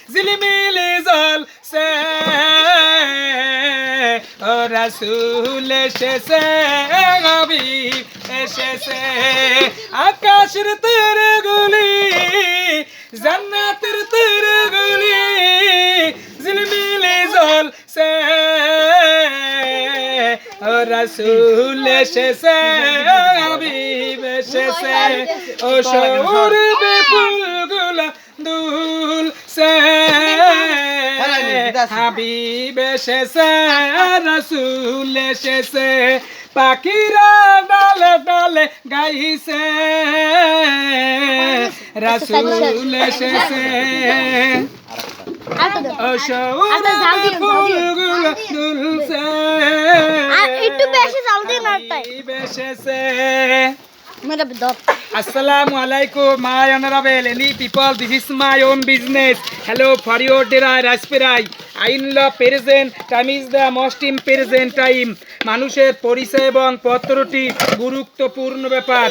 झिलमिली जल से ओ रसूल एसेছে হাবিব এসেছে আকাশের তারাগুলি জান্নাতের তারাগুলি ঝিলমিলি জল সে ও রসুল এসেছে হাবিব এসেছে ও সৌরভে ফুলগুলো দুলছে হাবিব এসেছে রসুল এসেছে পাখিরা ডালে ডালে গাইছে রসুল এসেছে ও সৌরভে ফুলগুলো দুলছে একটু বেশি জলদি মারতাই এসেছে মেরা দপ Assalamu alaikum, my honorable any people. This is my own business. Hello, for your dear Rasperai. I love present. Time is the most important time. মানুষের পরিচয় এবং পত্রটি গুরুত্বপূর্ণ ব্যাপার.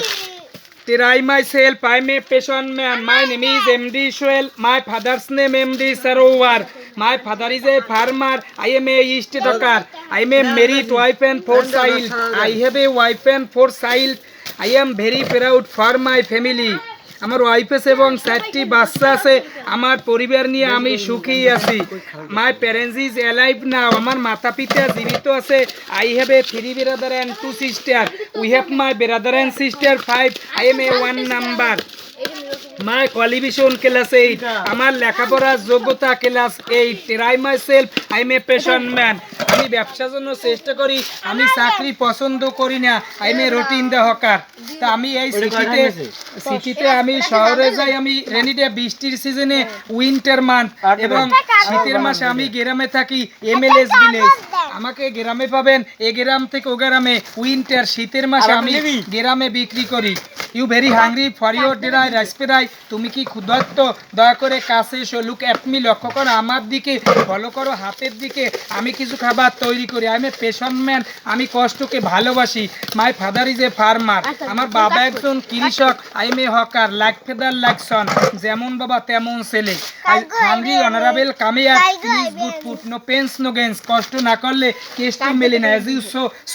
I myself, I am a patient man. My name is MD Shoel. My father's name MD Sarovar. My father is a farmer. I am a East Dakar. I am a married wife and 4 child. I have a wife and 4 child. I am very proud for my family. আমার wife আছে এবং 4টি বাচ্চা আছে আমার পরিবার নিয়ে আমি সুখী আছি my parents is alive now আমার মাতা পিতা জীবিত আছে I have a 3 brother and 2 sister we have my brother and sister 5 I am a 1 number my qualification class 8 আমার লেখাপড়ার যোগ্যতা class 8 try my self I am a passion man আমি ব্যবসার জন্য চেষ্টা করি আমি চাকরি পছন্দ করি না I am A routine the hawker তা আমি এই সিটিতে আমি শহরে যাই আমি রেনি ডে বৃষ্টির সিজনে উইন্টার মান্থ এবং শীতের মাসে আমি গ্রামে থাকি এমএলএস ভিলেজ আমাকে গ্রামে পাবেন এই গ্রাম থেকে ও গ্রামে উইন্টার শীতের মাসে আমি গ্রামে বিক্রি করি you very hungry for your dear raspberry তুমি কি ক্ষুধার্ত দয়া করে কাছে এসো লুক অ্যাট মি লক্ষ্য করো আমার দিকে ফলো করো হাতের দিকে আমি কিছু খাবার তৈরি করি I am a patient man আমি কষ্টকে ভালোবাসি my father is a farmer আমার বাবা একজন কৃষক I am a hawker like father like son যেমন বাবা তেমন ছেলে আই হাংরি অনারেবল কামিয়ার please good food no pains no gains কষ্ট না করলে কেষ্ট মেলে না অ্যাজ ইউ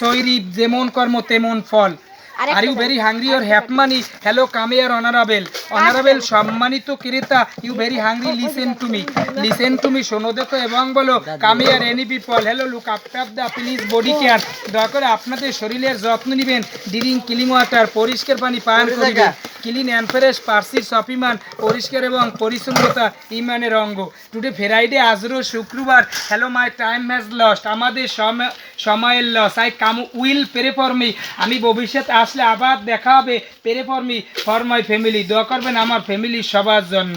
সৈরি যেমন কর্ম তেমন ফল Are you very hungry or have money? Hello, come here, honorable. Honorable, সম্মানিত ক্রেতা, you very hungry? Listen to me. Listen to me. শোনো দেখো এবং বলো, come here, any people. Hello, look after the please body care. দয়া করে আপনাদের শরীরের যত্ন নেবেন. ড্রিঙ্ক ক্লিন ওয়াটার, পরিষ্কার পানি পান করবেন. ক্লিন অ্যান্ড ফ্রেশ পার্সির শপিমান পরিষ্কার এবং পরিচ্ছন্নতা ইমানের অঙ্গ টুডে ফ্রাইডে আজরো শুক্রবার hello my time has lost আমাদের সময়ের loss I come will pray for me আমি ভবিষ্যৎ আসলে আবার দেখা হবে pray for me for my family দোয়া করবেন আমার ফ্যামিলি সবার জন্য